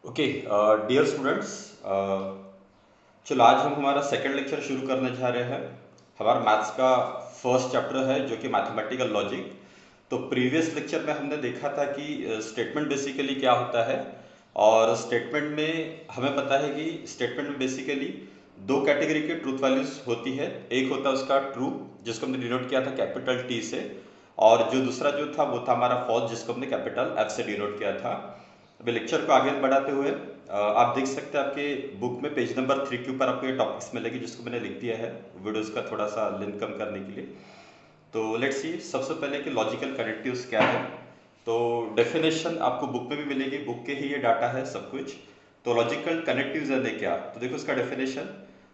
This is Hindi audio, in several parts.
ओके डियर स्टूडेंट्स, चलो आज हम हमारा सेकंड लेक्चर शुरू करने जा रहे हैं। हमारा मैथ्स का फर्स्ट चैप्टर है जो कि मैथमेटिकल लॉजिक। तो प्रीवियस लेक्चर में हमने देखा था कि स्टेटमेंट बेसिकली क्या होता है, और स्टेटमेंट में हमें पता है कि स्टेटमेंट में बेसिकली दो कैटेगरी के ट्रूथ वैल्यूज होती है। एक होता है उसका ट्रू, जिसको हमने डिनोट किया था कैपिटल टी से, और जो दूसरा जो था वो था हमारा फॉल्स, जिसको हमने कैपिटल एफ से डिनोट किया था। अभी लेक्चर को आगे बढ़ाते हुए आप देख सकते हैं आपके बुक में पेज नंबर 3 के ऊपर आपको ये टॉपिक्स मिलेगी, जिसको मैंने लिख दिया है वीडियोस का थोड़ा सा लेंथ कम करने के लिए। तो लेट्स सी सबसे पहले कि लॉजिकल कनेक्टिव्स क्या है। तो डेफिनेशन आपको बुक में भी मिलेगी, बुक के ही ये डाटा है सब कुछ। तो लॉजिकल कनेक्टिव्स है क्या, तो देखो इसका डेफिनेशन।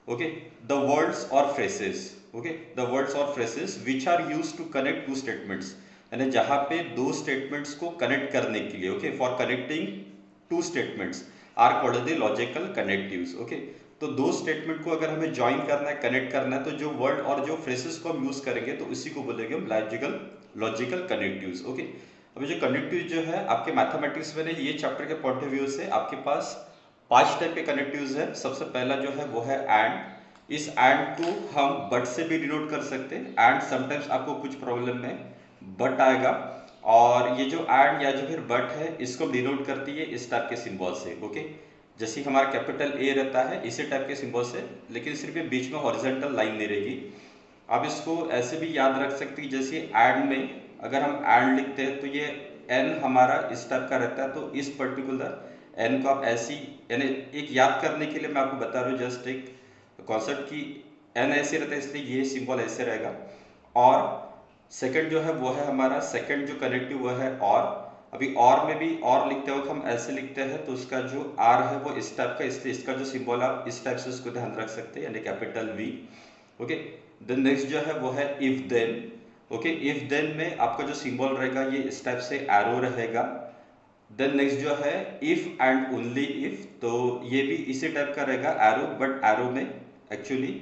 ओके, द वर्ड्स और फ्रेसेस, ओके, द वर्ड्स और phrases which are used to connect two statements, यानी जहां पे दो स्टेटमेंट्स को कनेक्ट करने के लिए, okay, for connecting two statements are called the logical connectives. Okay, तो दो स्टेटमेंट को अगर हमें ज्वाइन करना है, कनेक्ट करना है, तो जो वर्ड और जो फ्रेसेस को हम यूज करेंगे तो उसी को बोलेंगे हम लॉजिकल कनेक्टिव्स। ओके, अभी जो कनेक्टिव जो है आपके मैथमेटिक्स में ये चैप्टर के पॉइंट ऑफ व्यू से आपके पास पांच टाइप के कनेक्टिव्स है। सबसे पहला जो है वो है एंड। इस एंड को हम बट से भी डिनोट कर सकते हैं, एंड समटाइम्स आपको कुछ प्रॉब्लम में बट आएगा, और ये जो एंड या जो फिर बट है इसको डिनोट करती है इस टाइप के सिंबल से। ओके, जैसे हमारा कैपिटल ए रहता है इसी टाइप के सिंबल से, लेकिन सिर्फ ये बीच में हॉरिजॉन्टल लाइन नहीं रहेगी। आप इसको ऐसे भी याद रख सकते हैं, जैसे एंड में अगर हम एंड लिखते हैं तो ये एन हमारा इस टाइप का रहता है, तो इस पर्टिकुलर एन को आप ऐसी, यानी एक याद करने के लिए मैं आपको बता रहा हूँ जस्ट एक कॉन्सेप्ट की, एन ऐसे रहता है इसलिए ये सिंबल ऐसे रहेगा। और सेकंड जो है वो है हमारा सेकंड जो कनेक्टिव वो है और। अभी और में भी और लिखते वक्त हम ऐसे लिखते हैं तो उसका जो आर है वो इस टाइप का, इसलिए इसका जो सिंबल आप इस टाइप से उसको ध्यान रख सकते हैं, यानी capital V. Okay, then next जो है वो है if then. Okay, if then में आपका जो सिंबल रहेगा ये इस टाइप से एरो रहेगा। देन नेक्स्ट जो है इफ एंड ओनली इफ, तो ये भी इसी टाइप का रहेगा एरो, बट एरो में एक्चुअली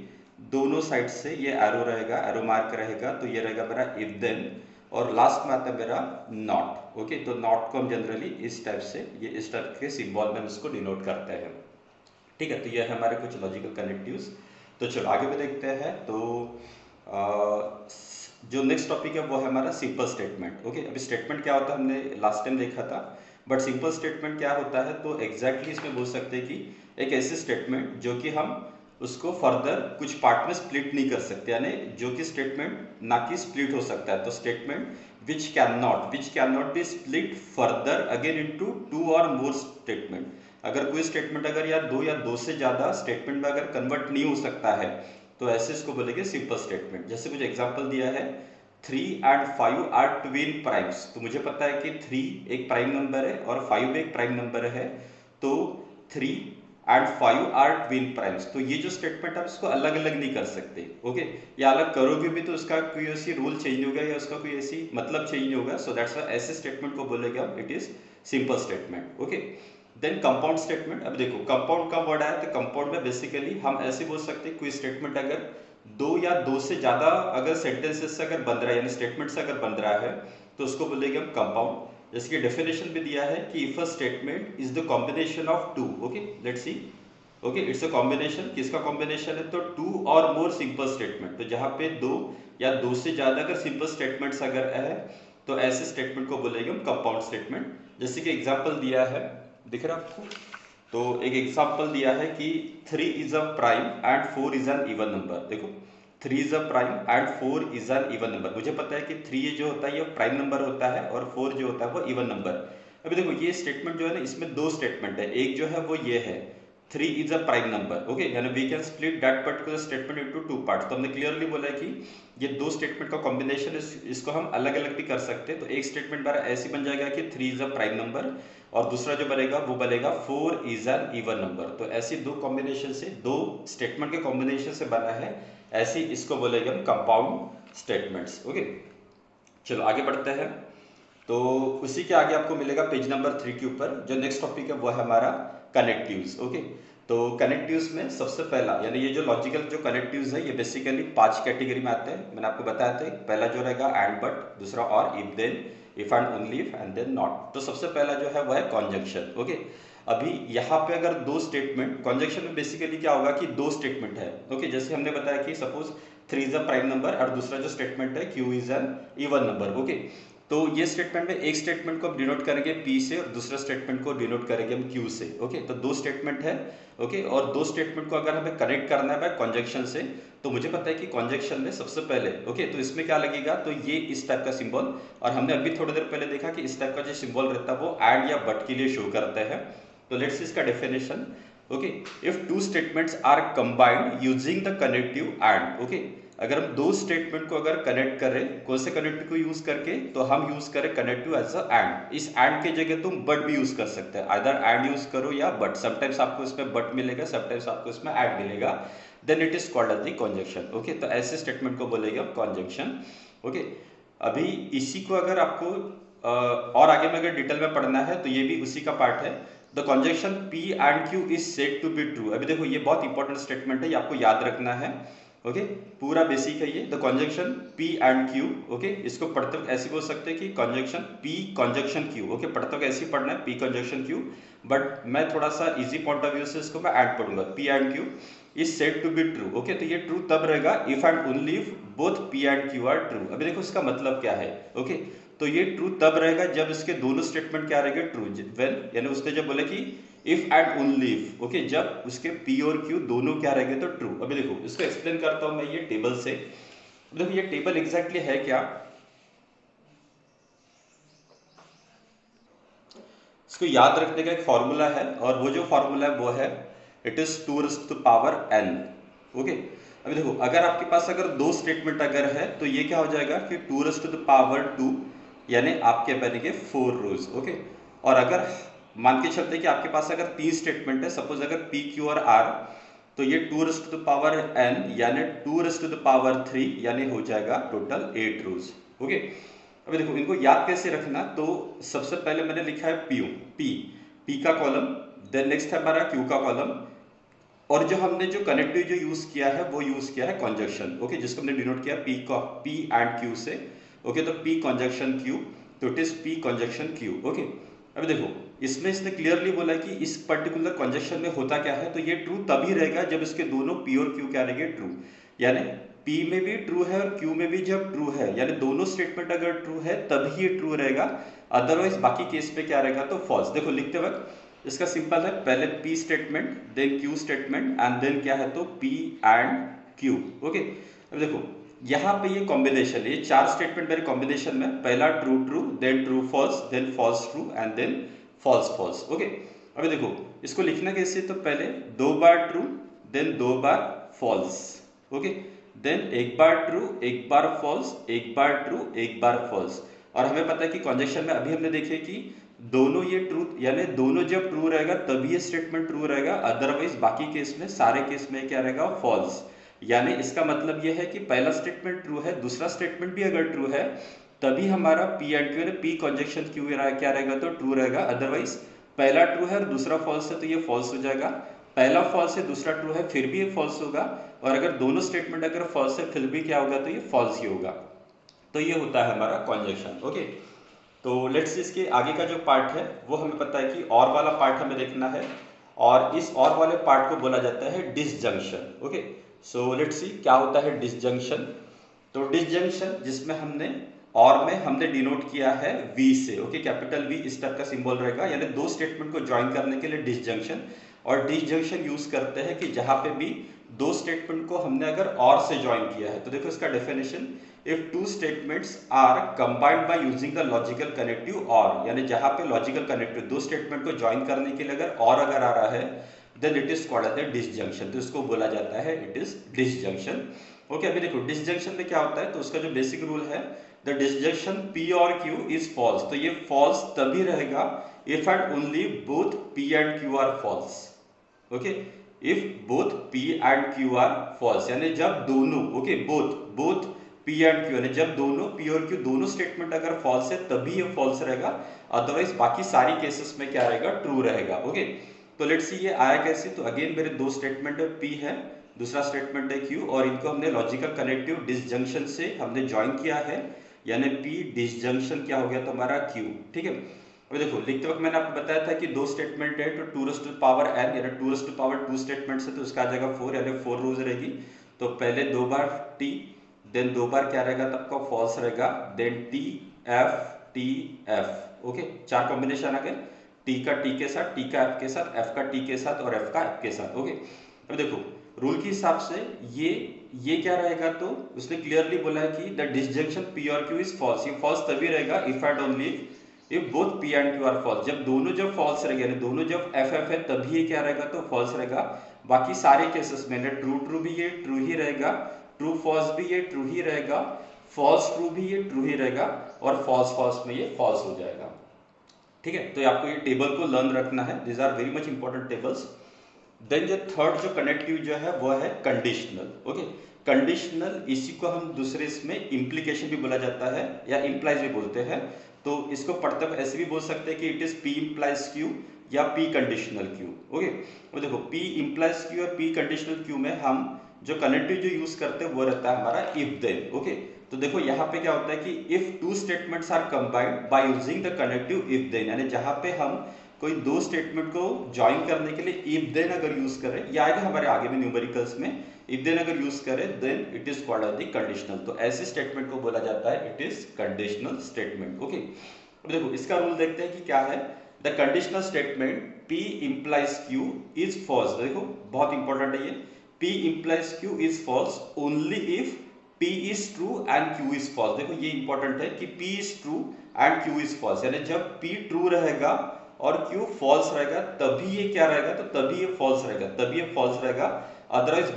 दोनों साइड से ये एरो रहेगा, एरो मार्क रहेगा, तो ये रहेगा मेरा इफ देन। और लास्ट में आता है मेरा नॉट। ओके, तो नॉट को हम जनरली इस टाइप से, ये इस टाइप के सिंबल में हम इसको डिनोट करते हैं। ठीक है, तो ये है हमारे कुछ लॉजिकल कनेक्टिव्स। तो चलो आगे भी देखते हैं। तो जो नेक्स्ट टॉपिक है वो है हमारा सिंपल स्टेटमेंट। ओके, अभी स्टेटमेंट क्या होता है हमने लास्ट टाइम देखा था, बट सिंपल स्टेटमेंट क्या होता है, तो एग्जैक्टली इसमें बोल सकते हैं कि एक ऐसी स्टेटमेंट जो कि हम उसको फर्दर कुछ पार्ट में स्प्लिट नहीं कर सकते, यानी जो कि स्टेटमेंट ना कि स्प्लिट हो सकता है, तो statement which can not be split further again into two और मोर स्टेटमेंट। अगर कोई स्टेटमेंट अगर या दो से ज्यादा स्टेटमेंट में अगर कन्वर्ट नहीं हो सकता है तो ऐसे इसको बोलेंगे सिंपल स्टेटमेंट। जैसे कुछ एग्जांपल दिया है, 3 एंड 5 आर ट्विन प्राइम्स, तो मुझे पता है कि 3 एक प्राइम नंबर है और 5 भी एक प्राइम नंबर है, तो 3 एंड 5 आर ट्विन प्राइम्स। तो ये जो स्टेटमेंट आप इसको अलग अलग नहीं कर सकते। ओके, या अलग करोगे भी तो उसका कोई ऐसी रूल चेंज होगा या उसका कोई ऐसी मतलब चेंज नहीं होगा, सो दैट्स व्हाई ऐसे स्टेटमेंट को बोलेगा it is simple statement. Okay, then compound statement. अब देखो कंपाउंड का वर्ड आया, तो कंपाउंड में बेसिकली हम ऐसे बोल सकते हैं कोई स्टेटमेंट अगर दो या दो से ज्यादा अगर सेंटेंसेस से अगर बन रहा है, यानी स्टेटमेंट से अगर बन रहा है, तो उसको बोलेंगे हम कंपाउंड। जिसकी डेफिनेशन भी दिया है कि if a statement is the combination of two, okay let's see, okay it's a combination, किसका कॉम्बिनेशन है, तो टू और मोर सिंपल स्टेटमेंट, तो जहां पे दो या दो से ज्यादा अगर सिंपल स्टेटमेंट्स अगर है तो ऐसे स्टेटमेंट को बोलेंगे हम कंपाउंड स्टेटमेंट। जैसे कि एग्जांपल दिया है, दिख रहा है आपको, तो एक एग्जांपल दिया है कि 3 is a prime and 4 is an even number. देखो 3 is a prime and 4 is an even number, मुझे पता है कि 3 जो होता है ये प्राइम नंबर होता है और 4 जो होता है वो इवन नंबर। अभी देखो ये स्टेटमेंट जो है ना, इसमें दो स्टेटमेंट है, एक जो है वो ये है 3 is a prime number. Okay, यानी we can split that particular statement into two parts. तो हमने क्लियरली बोला है कि ये दो स्टेटमेंट का कॉम्बिनेशन, इसको हम अलग अलग भी कर सकते हैं। तो एक स्टेटमेंट हमारा ऐसे बन जाएगा कि 3 इज अ प्राइम नंबर, और दूसरा जो बनेगा वो बनेगा 4 इज एन इवन नंबर। तो ऐसी दो कॉम्बिनेशन से, दो स्टेटमेंट के कॉम्बिनेशन से बना है, ऐसी इसको बोलेंगे हम कंपाउंड स्टेटमेंट्स। ओके, चलो आगे बढ़ते हैं। तो उसी के आगे आपको मिलेगा पेज नंबर 3 के ऊपर, जो नेक्स्ट टॉपिक है वो है हमारा कनेक्टिव्स। ओके, तो कनेक्टिव्स में सबसे पहला, यानी ये जो लॉजिकल जो कनेक्टिव्स है ये बेसिकली 5 कैटेगरी में आते हैं, मैंने आपको बताया था। पहला जो रहेगा एंड बट, दूसरा और if then, if and only if and then not. तो सबसे पहला जो है वो है कॉन्जंक्शन। ओके, अभी यहाँ पे अगर दो स्टेटमेंट, कॉन्जंक्शन में बेसिकली क्या होगा कि दो स्टेटमेंट है। ओके, जैसे हमने बताया कि suppose 3 is a prime number और दूसरा जो स्टेटमेंट है q is an even number. Okay, तो ये स्टेटमेंट में एक स्टेटमेंट को हम डिनोट करेंगे p से और दूसरा स्टेटमेंट को डिनोट करेंगे हम q से। ओके, तो दो स्टेटमेंट है। ओके, और दो स्टेटमेंट को अगर हमें कनेक्ट करना है बाय कॉन्जंक्शन से, तो मुझे पता है कि कॉन्जंक्शन में सबसे पहले ओके तो इसमें क्या लगेगा, तो ये इस टाइप का सिंबल, और हमने अभी थोड़ी देर पहले देखा कि इस टाइप का जो सिंबल रहता है वो एंड या बट के लिए शो करता है। तो लेट्स सी इसका definition. Okay, if two statements are combined using the connective and. Okay, अगर हम दो स्टेटमेंट को अगर कनेक्ट करें, कौन से कनेक्टिव को यूज करके, तो हम यूज करें कनेक्टिव एज अ एंड। इस एंड के जगह तुम बट भी यूज कर सकते हैं, आइदर एंड यूज करो या बट। समटाइम्स आपको इसमें बट मिलेगा, समटाइम्स आपको इसमें एंड मिलेगा, then it is called as the conjunction. Okay, तो ऐसे स्टेटमेंट को बोलेंगे हम कॉन्जंक्शन। ओके, अभी इसी को अगर आपको और आगे में अगर डिटेल में पढ़ना है तो ये भी उसी का पार्ट है। The conjunction P and Q is said to be true. अभी देखो ये बहुत इंपॉर्टेंट स्टेटमेंट है, ये आपको याद रखना है। ओके, पूरा बेसिक है ये। The conjunction P and Q। Okay, इसको पढ़ते वक्त ऐसे बोल सकते हैं कि conjunction P conjunction Q। Okay, पढ़ते वक्त ऐसे ही पढ़ना है P कॉन्जंक्शन Q, बट मैं थोड़ा सा इजी पॉइंट ऑफ व्यू से इसको मैं एंड पढ़ूंगा। P and Q is said to be true. Okay, तो ये ट्रू तब रहेगा if and only if both P and Q are true. अभी देखो इसका मतलब क्या है। ओके, तो ये ट्रू तब रहेगा जब इसके दोनों स्टेटमेंट क्या रहेंगे, ट्रू। व्हेन, यानी उसने जब बोले कि if and only if. Okay, जब उसके P और Q दोनों क्या रहेंगे तो ट्रू। अभी देखो इसको एक्सप्लेन करता हूं मैं ये टेबल से। देखो ये टेबल एग्जैक्टली है क्या, इसको याद रखने का एक फॉर्मूला है, और वो जो फॉर्मूला है वो है it is 2 raised to the power n। Okay, अभी देखो अगर आपके पास अगर दो स्टेटमेंट अगर है तो ये क्या हो जाएगा कि 2 raised to the power 2, यानी आपके बनेंगे 4 रोज। ओके, और अगर मान के चलते कि आपके पास अगर तीन स्टेटमेंट है, सपोज अगर p q और r, तो ये 2 raised to the power n यानी 2 raised to the power 3, यानी हो जाएगा टोटल 8 रोज। ओके, अभी देखो इनको याद कैसे रखना, तो सबसे पहले मैंने लिखा है पी का कॉलम, देन नेक्स्ट है हमारा क्यू का कॉलम, और जो हमने जो कनेक्टिव जो यूज किया है वो यूज किया है कॉन्जंक्शन। ओके, जिसको हमने डिनोट किया पी एंड क्यू से। ओके, तो पी कॉन्जंक्शन क्यू, तो it is P conjunction Q. Okay, अभी देखो इसमें इसने क्लियरली बोला कि इस पर्टिकुलर कॉन्जंक्शन में होता क्या है, तो ये ट्रू तभी रहेगा जब इसके दोनों पी और क्यू क्या रहेंगे, ट्रू। यानी P में भी ट्रू है और Q में भी जब ट्रू है, यानी दोनों स्टेटमेंट अगर ट्रू है तभी ये ट्रू रहेगा, अदरवाइज बाकी केस पे क्या रहेगा तो फॉल्स। देखो लिखते वक्त इसका सिंपल है, पहले P statement then Q statement and then क्या है तो P एंड Q। ओके, अब देखो यहाँ पे ये कॉम्बिनेशन, ये चार स्टेटमेंट मेरे कॉम्बिनेशन में, पहला true true, then true false, then false true and then false false. Okay, अभी देखो इसको लिखना कैसे, तो पहले दो बार ट्रू, देन दो बार फॉल्स। ओके, देन एक बार ट्रू, एक बार फॉल्स, एक बार ट्रू, एक बार फॉल्स। और हमें पता है कि कॉन्जंक्शन में अभी हमने देखे कि दोनों ये ट्रू, यानी दोनों जब ट्रू रहेगा तभी ये स्टेटमेंट ट्रू रहेगा, अदरवाइज बाकी केस में, सारे केस में क्या रहेगा फॉल्स। यानी इसका मतलब ये है कि पहला स्टेटमेंट ट्रू है, दूसरा स्टेटमेंट भी अगर ट्रू है तभी हमारा P and Q, P conjunction Q क्या रहेगा तो ट्रू रहेगा, अदरवाइज पहला ट्रू है और दूसरा फॉल्स है तो ये फॉल्स हो जाएगा, पहला फॉल्स है दूसरा ट्रू है फिर भी ये फॉल्स होगा, और अगर दोनों स्टेटमेंट अगर फॉल्स है फिर भी क्या होगा तो ये फॉल्स ही होगा। तो ये होता है हमारा कॉन्जंक्शन। ओके, तो लेट्स इसके आगे का जो पार्ट है वो हमें पता है कि और वाला पार्ट हमें देखना है, और इस और वाले पार्ट को बोला जाता है डिसजंक्शन। ओके, सो लेट्स सी क्या होता है डिसजंक्शन। तो डिसजंक्शन जिसमें हमने और में हमने डिनोट किया है V से। ओके, कैपिटल V इस टाइप का सिंबल रहेगा, यानी दो स्टेटमेंट को ज्वाइन करने के लिए डिसजंक्शन, और डिसजंक्शन यूज करते हैं कि जहां पे भी दो स्टेटमेंट को हमने अगर और से ज्वाइन किया है। तो देखो इसका definition, if two statements are combined by using the logical connective or, यानी जहां पे लॉजिकल कनेक्टिव दो स्टेटमेंट को ज्वाइन करने के लिए अगर और अगर आ रहा है, then it is called as disjunction. तो इसको बोला जाता है इट इज डिसजंक्शन। ओके, अभी देखो डिसजंक्शन में क्या होता है, तो उसका जो बेसिक रूल है, the disjunction P or Q is false. तो ये फॉल्स तभी रहेगा if and only both P and Q are false. Okay, if both P and Q are false, यानी जब दोनों, okay both P and Q, यानी जब दोनों P और Q दोनों स्टेटमेंट अगर फॉल्स है तभी ये फॉल्स रहेगा, अदरवाइज बाकी सारी केसेस में क्या रहेगा ट्रू रहेगा। ओके, तो लेट्स सी ये आया कैसे, तो अगेन मेरे दो स्टेटमेंट है, P है, दूसरा स्टेटमेंट है Q, और इनको हमने लॉजिकल कनेक्टिव डिसजंक्शन से हमने ज्वाइन किया है। यानी P डिसजंक्शन क्या हो गया तो हमारा Q, ठीक है। अब देखो लिखते वक्त मैंने आपको बताया था कि दो स्टेटमेंट है तो 2n यानी 2 स्टेटमेंट है तो उसका आ जाएगा 4 यानी 4 रोज रहेगी। तो पहले 2 बार T, देन 2 बार क्या रहेगा तो आपका फॉल्स रहेगा, then T F, okay 4 combination आ गए, T का T के साथ, T का F के साथ, F का T के साथ और F का F के साथ, ओके। अब देखो रूल के हिसाब से ये क्या रहेगा तो उसने क्लियरली बोला है कि the disjunction P or Q is false. ये फॉल्स तभी रहेगा if and only if both P and Q are false. जब दोनों फॉल्स रहेगा यानी दोनों जब F है तभी ये क्या रहेगा तो फॉल्स रहेगा। बाकी सारे केसेस में ट्रू भी ये ट्रू ही रहेगा, ट्रू फॉल्स भी ये ट्रू ही रहेगा, फॉल्स ट्रू भी ये ट्रू ही रहेगा और फॉल्स में ये फॉल्स हो जाएगा, ठीक है। तो आपको ये टेबल को लर्न रखना है, this are very much important tables. Then जो थर्ड जो कनेक्टिव जो है वो है कंडीशनल, ओके। कंडीशनल इसी को हम दूसरे इसमें इम्प्लीकेशन भी बोला जाता है या इम्प्लाइज भी बोलते हैं। तो इसको पढ़ते हुए ऐसे भी बोल सकते हैं कि it is P implies Q या P कंडीशनल Q, ओके। अब देखो P इम्प्लाइज Q और P कंडीशनल Q में हम जो कनेक्टिव जो यूज करते हैं वो रहता है हमारा इफ देन, ओके। तो देखो यहाँ पे क्या होता है कि if two statements are combined by using the connective if then, यानी जहां पे हम कोई दो स्टेटमेंट को ज्वाइन करने के लिए इफ देन अगर यूज करें, या आएगा हमारे आगे में न्यूमेरिकल्स में, इफ देन अगर यूज करें then it is called as the conditional. तो ऐसे स्टेटमेंट को बोला जाता है it is conditional statement, okay. अब देखो इसका रूल देखते हैं कि क्या है। The conditional statement P implies Q is false, देखो बहुत इंपॉर्टेंट है ये, P implies Q is false only if P is true and Q is false। देखो ये इंपॉर्टेंट है कि P is true and Q is false, यानी जब P ट्रू रहेगा और Q फॉल्स रहेगा तभी ये क्या रहेगा तो तभी ये फॉल्स रहेगा, तभी ये फॉल्स रहेगा। अदरवाइज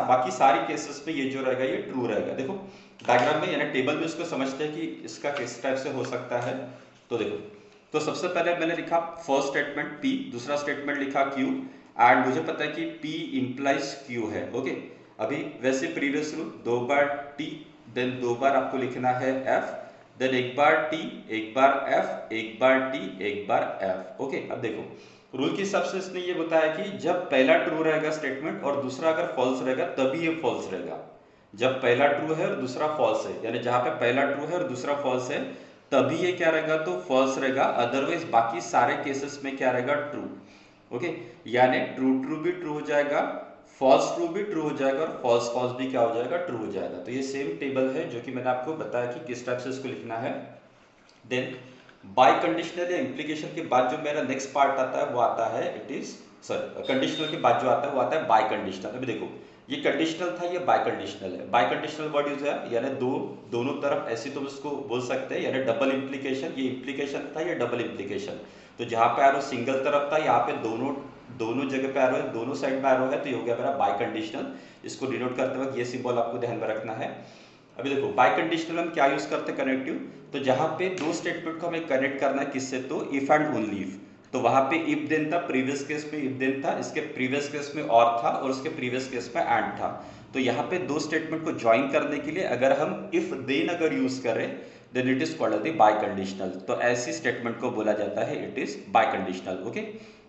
बाकी सारी केसेस में ये जो रहेगा ये ट्रू रहेगा। देखो डायग्राम में यानी टेबल में इसको समझते हैं कि इसका किस टाइप से हो सकता है। तो देखो तो सबसे पहले मैंने लिखा फर्स्ट स्टेटमेंट P, दूसरा स्टेटमेंट लिखा Q एंड मुझे पता है कि P इंप्लाइज Q है, ओके। अभी वैसे प्रीवियस रूल 2 बार T, देन 2 बार आपको लिखना है F, देन एक बार T, एक बार F, एक बार T, एक बार F, ओके। अब देखो रूल के हिसाब से इसने ये बताया कि जब पहला ट्रू रहेगा स्टेटमेंट और दूसरा अगर फॉल्स रहेगा तभी ये फॉल्स रहेगा। जब पहला ट्रू है और दूसरा फॉल्स है, यानी जहां पे पहला ट्रू है और दूसरा फॉल्स है तभी ये क्या रहेगा तो फॉल्स रहेगा। अदरवाइज बाकी सारे केसेस में क्या रहेगा ट्रू, ओके। यानी ट्रू भी ट्रू हो जाएगा, फॉल्स ट्रू भी ट्रू हो जाएगा और फॉल्स भी क्या हो जाएगा ट्रू हो जाएगा। तो ये सेम टेबल है जो कि मैंने आपको बताया कि किस टाइप से इसको लिखना है। देन बाय कंडीशनल या इम्प्लीकेशन के बाद जो मेरा नेक्स्ट पार्ट आता है वो आता है इट इज कंडीशनल के बाद जो आता है वो आता है बाय कंडीशनल। अभी देखो ये कंडीशनल था, ये बाय कंडीशनल है। बाय कंडीशनल वर्ड यूज है यानी दोनों तरफ ऐसी तुम इसको बोल सकते हैं, यानी डबल इम्प्लीकेशन, ये इम्प्लीकेशन था ये डबल इम्प्लीकेशन। तो जहां पे एरो सिंगल तरफ था यहाँ पे दोनों जगह पे एरो है, दोनों साइड में एरो है, तो ये हो गया मेरा बाय कंडीशनल। इसको डिनोट करते वक्त ये सिंबल आपको ध्यान में रखना है। अभी देखो बाय कंडीशनल हम क्या यूज करते हैं कनेक्टिव, तो जहां पे दो स्टेटमेंट को हमें कनेक्ट करना है किससे तो इफ एंड ओनली इफ। तो वहां पे इफ देन था, प्रीवियस केस में इफ देन था, इसके प्रीवियस केस में और था और उसके प्रीवियस केस में एंड था। तो यहाँ पे दो स्टेटमेंट को ज्वाइन करने के लिए अगर हम इफ देन अगर यूज करें then it is called biconditional. तो ऐसी स्टेटमेंट को बोला जाता है it is biconditional, okay.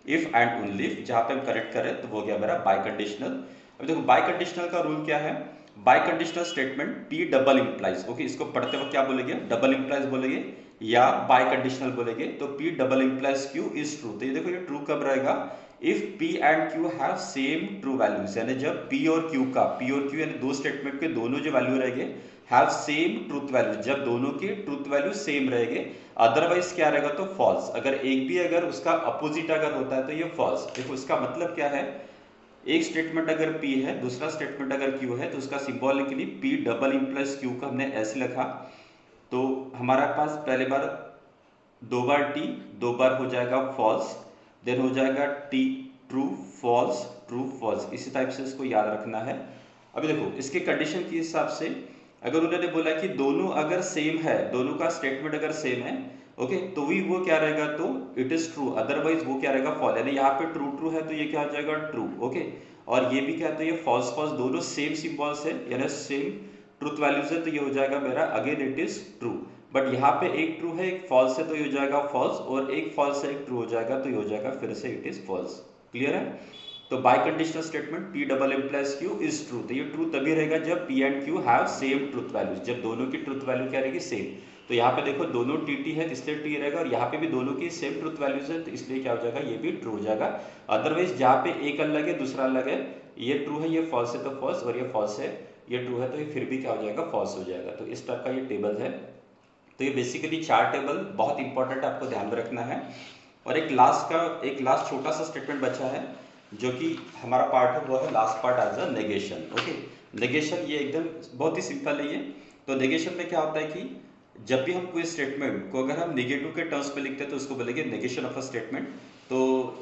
If and only if जहां पे हम कनेक्ट करें तो वो गया मेरा बाय कंडीशनल। अब देखो बाय कंडीशनल का रूल क्या है, bye conditional statement P double implies, okay. इसको पढ़ते वक्त क्या बोलेंगे डबल इंप्लाइज बोलेंगे या बाय कंडीशनल बोलेंगे। तो P double implies Q is true. तो ये देखो ये ट्रू कब रहेगा if P and Q have same true values, यानी जब P और Q यानी दो स्टेटमेंट के दोनों जो वैल्यू रहेंगे हैव सेम ट्रूथ वैल्यू, जब दोनों के ट्रूथ वैल्यू सेम रहेंगे। अदरवाइज क्या रहेगा तो फॉल्स। अगर एक भी अगर उसका अपोजिट अगर होता है तो ये फॉल्स। देखो इसका मतलब क्या है, एक स्टेटमेंट अगर P है दूसरा स्टेटमेंट अगर Q है तो उसका symbolically P double implies Q का हमने ऐसे लिखा। तो हमारा पास पहले बार 2 बार T, 2 बार हो जाएगा फॉल्स, देन हो जाएगा T ट्रू फॉल्स, इसी टाइप से इसको याद रखना है। अभी देखो इसके कंडीशन के हिसाब से अगर उन्होंने बोला कि दोनों अगर सेम है, दोनों का स्टेटमेंट अगर सेम है, ओके, तो भी वो क्या रहेगा तो इट इज ट्रू, अदरवाइज वो क्या रहेगा फॉल्स। यानी यहाँ पे ट्रू है तो ये क्या हो जाएगा ट्रू, ओके। और ये भी क्या है तो ये फॉल्स दोनों सेम सिंबल्स है यानी सेम ट्रूथ वैल्यूज है, तो ये हो जाएगा मेरा again it is true. But यहाँ पे एक ट्रू है एक फॉल्स है तो ये हो जाएगा फॉल्स, और एक फॉल्स है एक ट्रू हो जाएगा तो ये हो जाएगा फिर से इट इज फॉल्स। क्लियर है। तो bye conditional statement P double implies Q is true, तो ये ट्रू तभी रहेगा जब P and Q have same truth values, जब दोनों की ट्रूथ वैल्यू क्या रहेगी, सेम। तो यहाँ पे देखो दोनों TT है इसलिए T रहेगा, और यहाँ पे भी दोनों की सेम ट्रूथ वैल्यूज है तो इसलिए क्या हो जाएगा, ये भी ट्रू हो जाएगा। अदरवाइज जहाँ पे एक अलग है दूसरा अलग है, ये ट्रू है ये फॉल्स है तो फॉल्स, और ये फॉल्स है ये ट्रू है, तो ये फिर भी क्या हो जाएगा, फॉल्स हो जाएगा। तो इस टाइप का ये टेबल है। तो ये बेसिकली 4 टेबल बहुत इंपॉर्टेंट आपको ध्यान में रखना है। और एक लास्ट छोटा सा स्टेटमेंट बचा है जो कि हमारा पार्ट है, वो है last part as a negation. Okay, negation ये एकदम बहुत ही सिंपल है ये। तो नेगेशन में क्या होता है कि जब भी हम कोई स्टेटमेंट को अगर हम नेगेटिव के टर्म्स में लिखते हैं तो उसको बोलेंगे नेगेशन ऑफ अ स्टेटमेंट। तो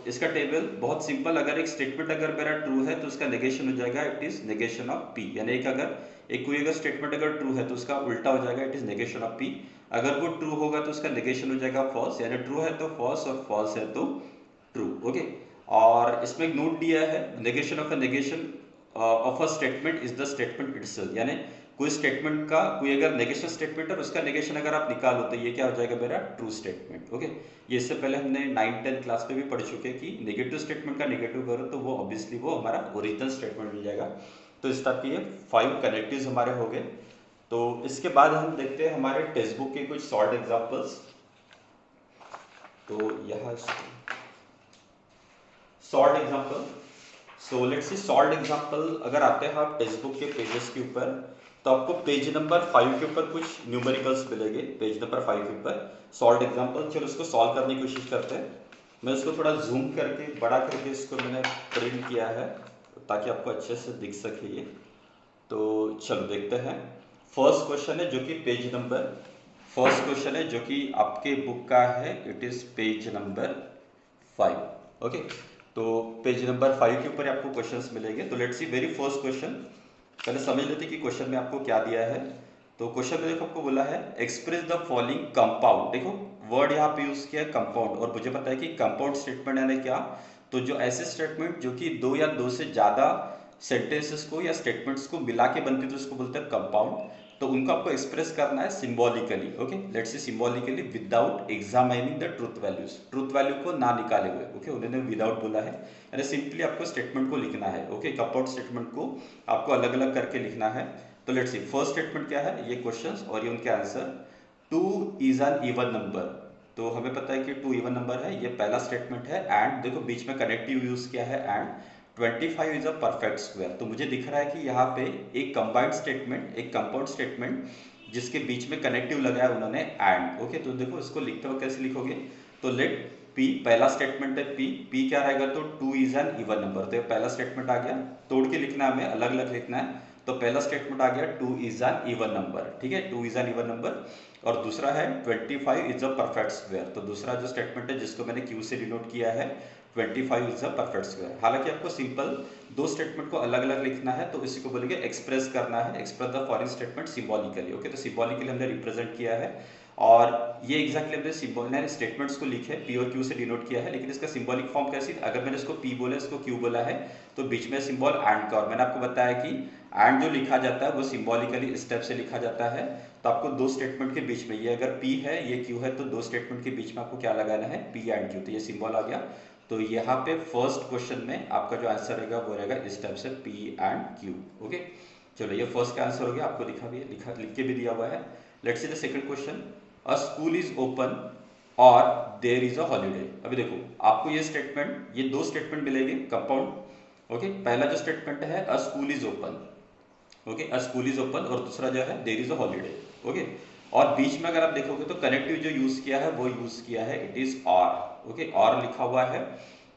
इसका टेबल बहुत सिंपल, अगर एक स्टेटमेंट अगर मेरा ट्रू है तो उसका नेगेशन हो जाएगा it is negation of P, यानी एक कोई अगर स्टेटमेंट अगर ट्रू है तो उसका उल्टा हो जाएगा it is negation of P. अगर वो ट्रू होगा तो उसका नेगेशन हो जाएगा फॉल्स, यानी ट्रू है तो फॉल्स और फॉल्स है तो ट्रू। ओके, और इसमें एक नोट दिया है, negation of a statement is the statement itself, यानी कोई स्टेटमेंट का कोई अगर नेगेशन स्टेटमेंट है उसका नेगेशन अगर आप निकालो तो ये क्या हो जाएगा, मेरा ट्रू स्टेटमेंट। ओके, ये इससे पहले हमने 9th-10th क्लास में भी पढ़ चुके हैं कि नेगेटिव स्टेटमेंट का नेगेटिव करो तो वो ऑब्वियसली वो हमारा ओरिजिनल स्टेटमेंट मिल जाएगा। तो इस टाइप के ये 5 कनेक्टिव्स हमारे हो गए। तो इसके बाद हम देखते हैं हमारे टेक्स्ट बुक के कुछ सॉल्ड एग्जांपल्स। तो यहाँ solved example, so let's see solved example अगर आते हैं आप टेक्स्ट बुक के पेजेस के ऊपर तो आपको पेज नंबर 5 के ऊपर कुछ न्यूमेरिकल्स मिलेंगे, पेज नंबर 5 के ऊपर सॉल्ड एग्जांपल। चलो उसको सॉल्व करने की कोशिश करते हैं। मैं इसको थोड़ा जूम करके बड़ा करके इसको मैंने प्रिंट किया है ताकि आपको अच्छे से दिख सके ये। तो चलो देखते हैं। फर्स्ट क्वेश्चन है जो कि फर्स्ट क्वेश्चन है जो कि आपके बुक का है, it is page number 5। Okay, तो पेज नंबर 5 के ऊपर आपको क्वेश्चंस मिलेंगे। तो let's C very first question, पहले समझ लेते कि क्वेश्चन में आपको क्या दिया है। तो क्वेश्चन में देखो आपको बोला है एक्सप्रेस द फॉलोइंग कंपाउंड, देखो वर्ड यहाँ पे यूज किया है कंपाउंड, और मुझे पता है कि कंपाउंड स्टेटमेंट यानी क्या, तो जो ऐसे स्टेटमेंट जो कि 2 या 2 से ज्यादा सेंटेंसेस को या स्टेटमेंट्स को मिला के बनती है तो उसको बोलते हैं कंपाउंड। तो उनको आपको एक्सप्रेस करना है symbolically. Okay, let's say symbolically without examining the truth values, truth value को ना निकाले हुए। ओके, उन्होंने विदाउट बोला है, यानी सिंपली आपको स्टेटमेंट को लिखना है। ओके, कंपाउंड स्टेटमेंट को आपको अलग अलग करके लिखना है। तो लेट्स सी फर्स्ट स्टेटमेंट क्या है, ये क्वेश्चंस और ये उनके answer. 2 is an even number, तो हमें पता है कि 2 इवन नंबर है, ये पहला स्टेटमेंट है। एंड देखो बीच में कनेक्टिव यूज किया है and 25 is a perfect square. तो मुझे दिख रहा है कि यहाँ पे एक कंबाइंड स्टेटमेंट, एक कंपाउंड स्टेटमेंट जिसके बीच में कनेक्टिव लगाया उन्होंने एंड। ओके, तो देखो इसको लिखते हुए कैसे लिखोगे, तो लेट पी, पहला स्टेटमेंट है पी क्या रहेगा, तो 2 इज एन इवन नंबर, तो ये पहला स्टेटमेंट आ गया। तोड़ के लिखना है हमें, अलग अलग लिखना है। तो पहला स्टेटमेंट आ गया 2 इज एन इवन नंबर, ठीक है, 2 इज एन इवन नंबर। और दूसरा है 25 इज अ परफेक्ट स्क्वायर, तो दूसरा जो स्टेटमेंट है जिसको मैंने क्यू से डिनोट किया है 25 इज अ परफेक्ट स्क्वायर। हालांकि आपको सिंपल 2 स्टेटमेंट को अलग अलग लिखना है तो इसी को बोलेंगे एक्सप्रेस करना है, express the following statement symbolically. Okay, तो सिंबॉलिकली हमने रिप्रेजेंट किया है, और ये एग्जैक्टली हमने सिंबल ने स्टेटमेंट्स को लिखे पी और क्यू से डिनोट किया है। लेकिन इसका सिंबॉलिक फॉर्म कैसी, अगर मैंने इसको पी बोला इसको क्यू बोला है तो बीच में सिंबल एंड का, और मैंने आपको बताया कि एंड जो लिखा जाता है वो सिंबॉलिकली स्टेप से लिखा जाता है। तो आपको 2 स्टेटमेंट के बीच में, ये अगर पी है ये क्यू है, तो 2 स्टेटमेंट के बीच में आपको क्या लगाना है, पी एंड क्यू, तो ये सिंबल आ गया। तो यहाँ पे फर्स्ट क्वेश्चन में आपका जो आंसर रहेगा वो रहेगा इस टाइप से पी एंड क्यू। ओके, चलो ये फर्स्ट का आंसर हो गया, आपको लिख के भी दिया हुआ है। Let's see the second question, a school is open और देयर इज अ हॉलीडे। अभी देखो आपको ये स्टेटमेंट, ये 2 स्टेटमेंट मिलेंगे कंपाउंड। ओके, पहला जो स्टेटमेंट है a school is open, okay, a school is open, और दूसरा जो है there is a holiday. Okay, और बीच में अगर आप देखोगे तो कनेक्टिव जो यूज किया है वो यूज किया है इट इज और। ओके, और लिखा हुआ है।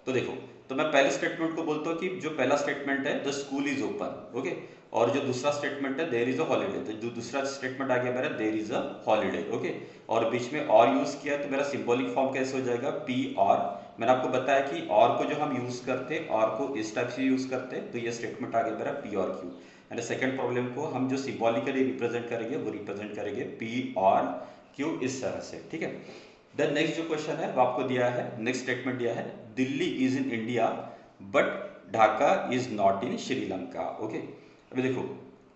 तो देखो, तो मैं पहले स्टेटमेंट को बोलता हूँ कि जो पहला स्टेटमेंट है the school is open. Okay, और जो दूसरा स्टेटमेंट है देयर इज अ हॉलीडे, तो जो दूसरा स्टेटमेंट आ गया मेरा there is a holiday. Okay, और बीच में और यूज किया तो मेरा सिंबॉलिक फॉर्म कैसे हो जाएगा, पी और। मैंने आपको बताया कि और को जो हम यूज करते, और को इस टाइप से यूज करते, तो ये स्टेटमेंट आ गया मेरा पी और क्यू। यानी सेकंड प्रॉब्लम को हम जो सिंबॉलिकली रिप्रेजेंट करेंगे वो रिप्रेजेंट करेंगे पी और क्यू इस तरह से, ठीक है। देन नेक्स्ट जो क्वेश्चन है वो आपको दिया है, नेक्स्ट स्टेटमेंट दिया है Delhi is in India but Dhaka is not in Sri Lanka. Okay, अभी देखो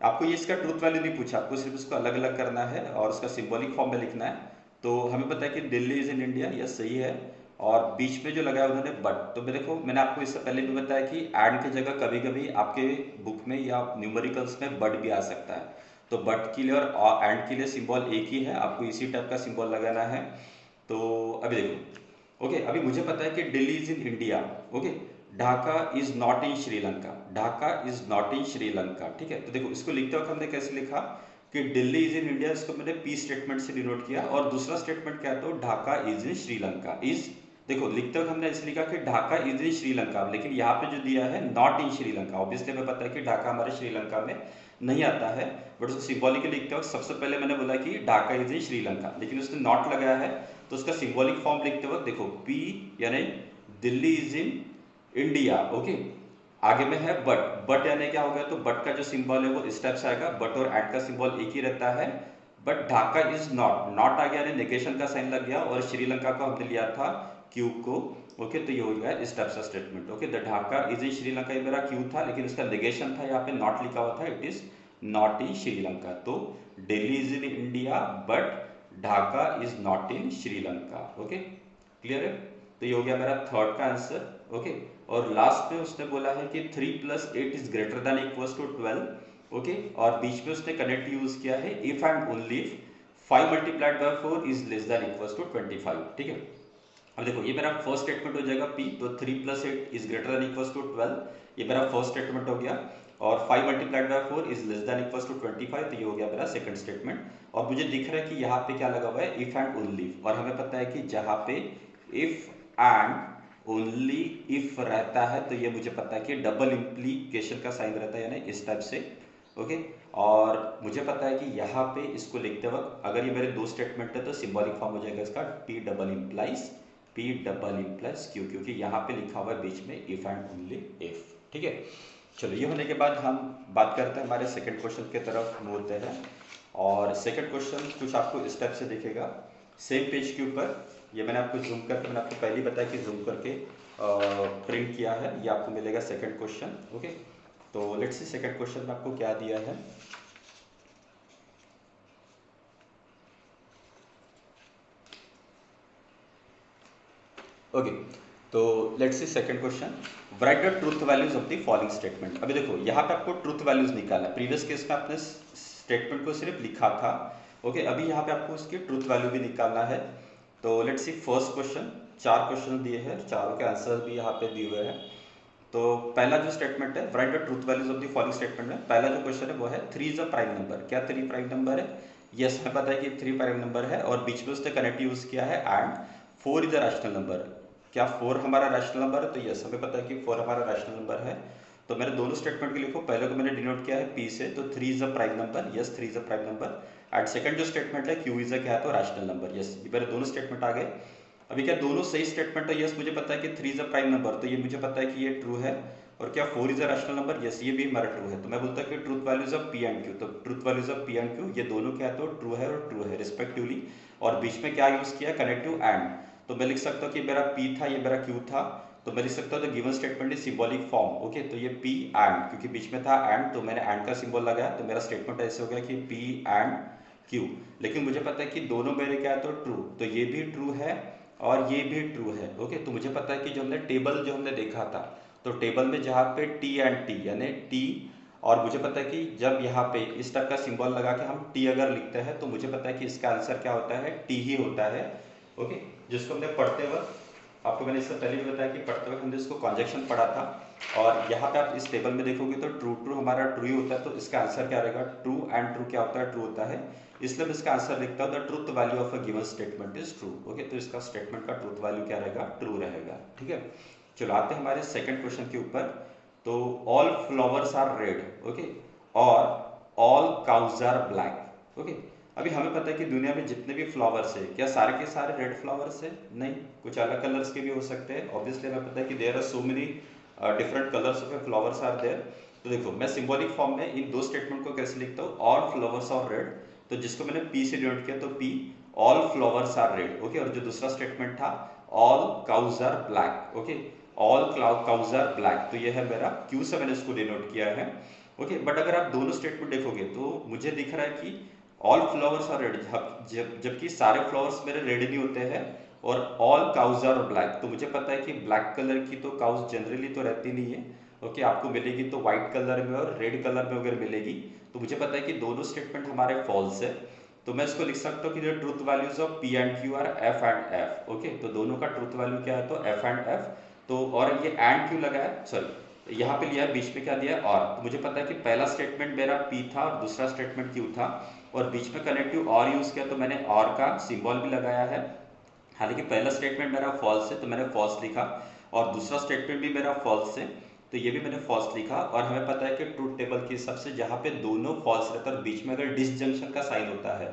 आपको ये इसका ट्रूथ वैल्यू नहीं पूछा, आपको सिर्फ इसको अलग अलग करना है और उसका सिंबॉलिक फॉर्म में लिखना है। तो हमें पता है कि दिल्ली इज इन इंडिया, यह सही है, और बीच में जो लगाया उन्होंने बट। तो मैं देखो, मैंने आपको इससे पहले भी बताया कि एंड की जगह कभी कभी आपके बुक में या न्यूमेरिकल्स में बट भी आ सकता है। तो बट के लिए और एंड के लिए सिंबल एक ही है, आपको इसी टाइप का सिंबल लगाना है। तो अभी देखो, ओके, अभी मुझे पता है कि Delhi is in India, okay, Dhaka is not in Sri Lanka, Dhaka is not in Sri Lanka, ठीक है। तो देखो, इसको लिखते वक्त हमने कैसे लिखा कि दिल्ली इज इन इंडिया, इसको मैंने पी स्टेटमेंट से डिनोट किया, और दूसरा स्टेटमेंट क्या, तो Dhaka is in Sri Lanka. Is, देखो लिखते वक्त हमने ऐसे लिखा कि ढाका इज इन श्रीलंका, लेकिन यहाँ पे जो दिया है नॉट इन श्रीलंका, ऑब्वियसली हमें पता है कि ढाका हमारे श्रीलंका में नहीं आता है, बट उसको सिंबॉलिकली लिखते वक्त सबसे पहले मैंने बोला कि ढाका इज इन श्रीलंका, लेकिन उसने नॉट लगाया है, तो उसका सिंबॉलिक फॉर्म लिखते वक्त देखो पी यानी Delhi is in India, okay, आगे में है बट, बट यानी क्या हो गया, तो बट का जो सिंबल है वो इस टाइप से आएगा, बट और एट का सिंबल एक ही रहता है, but Dhaka is not, not आ गया यानी नेगेशन का साइन लग गया, और श्रीलंका को हमने लिया था क्यू को, ओके, तो ये हो गया इस टाइप से statement, okay, the Dhaka is in Sri Lanka, ये मेरा क्यू था, लेकिन उसका नेगेशन था, यहाँ पे नॉट लिखा हुआ था, it is not in Sri Lanka. तो Delhi is in India but Dhaka is not in Sri Lanka, okay, clear है। तो ये हो गया मेरा थर्ड का आंसर, ओके। और लास्ट में उसने बोला है कि 3 + 8 is greater than equals to 12, okay, और बीच में उसने कनेक्ट यूज किया है if and only if 5 × 4 is less than equals to 25, ठीक है। अब देखो, ये मेरा फर्स्ट स्टेटमेंट हो जाएगा P, तो 3 + 8 is greater than equals to 12, ये मेरा फर्स्ट स्टेटमेंट हो गया, और 5 × 4 is less than equals to 25, तो ये हो गया मेरा सेकंड स्टेटमेंट। और मुझे दिख रहा है कि यहाँ पे क्या लगा हुआ है, इफ एंड ओनली, और हमें पता है कि जहाँ पे इफ एंड ओनली इफ रहता है, तो ये मुझे पता है कि डबल इम्प्लीकेशन का साइन रहता है, यानी इस टाइप से, ओके। और मुझे पता है कि यहाँ पे इसको लिखते वक्त अगर ये मेरे दो स्टेटमेंट है तो सिंबॉलिक फॉर्म हो जाएगा इसका P डबल इम्प्लाइज Q, क्योंकि यहाँ पे लिखा हुआ है बीच में इफ एंड ओनली इफ, ठीक है। चलो, ये होने के बाद हम बात करते हैं हमारे सेकंड क्वेश्चन की तरफ मूव होते हैं। और सेकंड क्वेश्चन कुछ आपको इस टाइप से दिखेगा, सेम पेज के ऊपर, ये मैंने आपको जूम करके, मैंने आपको पहले ही बताया कि जूम करके प्रिंट किया है, ये आपको मिलेगा सेकंड क्वेश्चन, ओके। तो लेट्स सी सेकंड क्वेश्चन में आपको क्या दिया है। ओके, तो let's C second question, right the truth values of the following statement. अभी देखो, यहाँ पे आपको ट्रूथ वैल्यूज निकालना है, प्रीवियस केस में आपने स्टेटमेंट को सिर्फ लिखा था, ओके, अभी यहाँ पे आपको उसकी ट्रूथ वैल्यू भी निकालना है। तो let's C first question, 4 question दिए हैं, चारों के आंसर भी यहाँ पे दिए हुए हैं। तो पहला जो स्टेटमेंट है, write the truth values of the following statement में पहला जो क्वेश्चन है वो है 3 इज अ प्राइम नंबर। क्या 3 प्राइम नंबर है? यस, हमें पता है कि 3 प्राइम नंबर है, और बीच में उसने कनेक्ट यूज किया है and 4 is a rational number. क्या 4 हमारा रैशनल नंबर है? तो यस, हमें पता है कि 4 हमारा रैशनल नंबर है। तो मैंने दोनों स्टेटमेंट के लिखो, पहले को मैंने डिनोट किया है P से, तो 3 is a prime number, yes 3 is a prime number. And second जो स्टेटमेंट है Q इज अ क्या है, तो रैशनल नंबर, यस, ये मेरे दोनों स्टेटमेंट आ गए। अभी क्या दोनों सही स्टेटमेंट है? यस, मुझे पता है कि 3 इज अ प्राइम नंबर, तो ये मुझे पता है कि ये ट्रू है। और क्या 4 is a rational number? Yes, ये भी हमारा ट्रू है। तो मैं बोलता कि truth values of P and Q, तो truth values of P and Q ये दोनों क्या है, तो ट्रू है और ट्रू है रिस्पेक्टिवली। और बीच में क्या यूज किया, कनेक्टिव एंड, तो मैं लिख सकता हूँ कि मेरा P था, ये मेरा Q था, तो मैं लिख सकता हूँ the given statement is symbolic form, okay. तो ये P एंड, क्योंकि बीच में था एंड, तो मैंने एंड का सिंबल लगाया, तो मेरा स्टेटमेंट ऐसे हो गया कि P एंड Q। लेकिन मुझे पता है कि दोनों मेरे क्या है, तो ट्रू, तो ये भी ट्रू है और ये भी ट्रू है, ओके। तो मुझे पता है कि जो हमने टेबल जो हमने देखा था, तो टेबल में जहाँ पे T एंड T यानी T, और मुझे पता है कि जब यहाँ पे इस टाइप का सिंबल लगा के हम T अगर लिखते हैं, तो मुझे पता है कि इसका आंसर क्या होता है, T ही होता है, ओके। जिसको हमने पढ़ते वक्त, आपको मैंने इससे पहले भी बताया कि पढ़ते वक्त हमने इसको कॉन्जेक्शन पढ़ा था। और यहाँ पे आप इस टेबल में देखोगे तो ट्रू ट्रू हमारा ट्रू ही होता है, तो इसका आंसर क्या रहेगा, ट्रू एंड ट्रू क्या होता है, ट्रू होता है। इसलिए मैं इसका आंसर लिखता हूँ the truth value of a given statement is true, okay. तो इसका स्टेटमेंट का ट्रूथ वैल्यू क्या रहेगा, ट्रू रहेगा, ठीक है। चलो आते हैं हमारे सेकंड क्वेश्चन के ऊपर। तो all flowers are red, okay, और all cows are black, okay. अभी हमें पता है कि दुनिया में जितने भी फ्लावर्स है, क्या सारे के सारे रेड फ्लावर्स है? नहीं, कुछ अलग कलर्स के भी हो सकते हैं। ऑब्वियसली हमें पता है कि there are so many different colours of flowers are there. तो देखो, मैं सिंबॉलिक फॉर्म में इन दो स्टेटमेंट को कैसे लिखता हूँ, ऑल फ्लावर्स आर रेड, तो जिसको मैंने P से डिनोट किया, तो P all flowers are red, okay. और जो दूसरा स्टेटमेंट था all cows are black, okay, all cows are black, तो ये है मेरा Q से मैंने इसको डिनोट किया है, ओके। बट अगर आप दोनों स्टेटमेंट देखोगे तो मुझे दिख रहा है कि ऑल फ्लावर्स आर रेड, जबकि सारे फ्लावर्स मेरे रेड नहीं होते हैं, और ऑल काउज आर ब्लैक। तो मुझे पता है कि ब्लैक कलर की तो काउज जनरली तो रहती नहीं है, ओके, आपको मिलेगी तो व्हाइट कलर में और रेड कलर में अगर मिलेगी। तो मुझे पता है कि दोनों स्टेटमेंट हमारे फॉल्स है, तो मैं इसको लिख सकता हूँ कि the truth values of P and Q R F and F. Okay, तो दोनों का ट्रूथ वैल्यू क्या है, तो एफ एंड एफ। तो और ये एंड क्यों लगा है, सॉरी यहाँ पे लिया है, बीच में क्या दिया है और। तो मुझे पता है कि पहला स्टेटमेंट मेरा पी था और दूसरा स्टेटमेंट क्यू था, और बीच में कनेक्टिव और यूज किया तो मैंने और का सिंबल भी लगाया है। हालांकि पहला स्टेटमेंट मेरा फॉल्स है तो मैंने फॉल्स लिखा, और दूसरा स्टेटमेंट भी मेरा फॉल्स है तो ये भी मैंने फॉल्स लिखा। और हमें पता है कि ट्रूथ टेबल के हिसाब से जहाँ पे दोनों फॉल्स रहता है और बीच में अगर डिसजंक्शन का साइन होता है,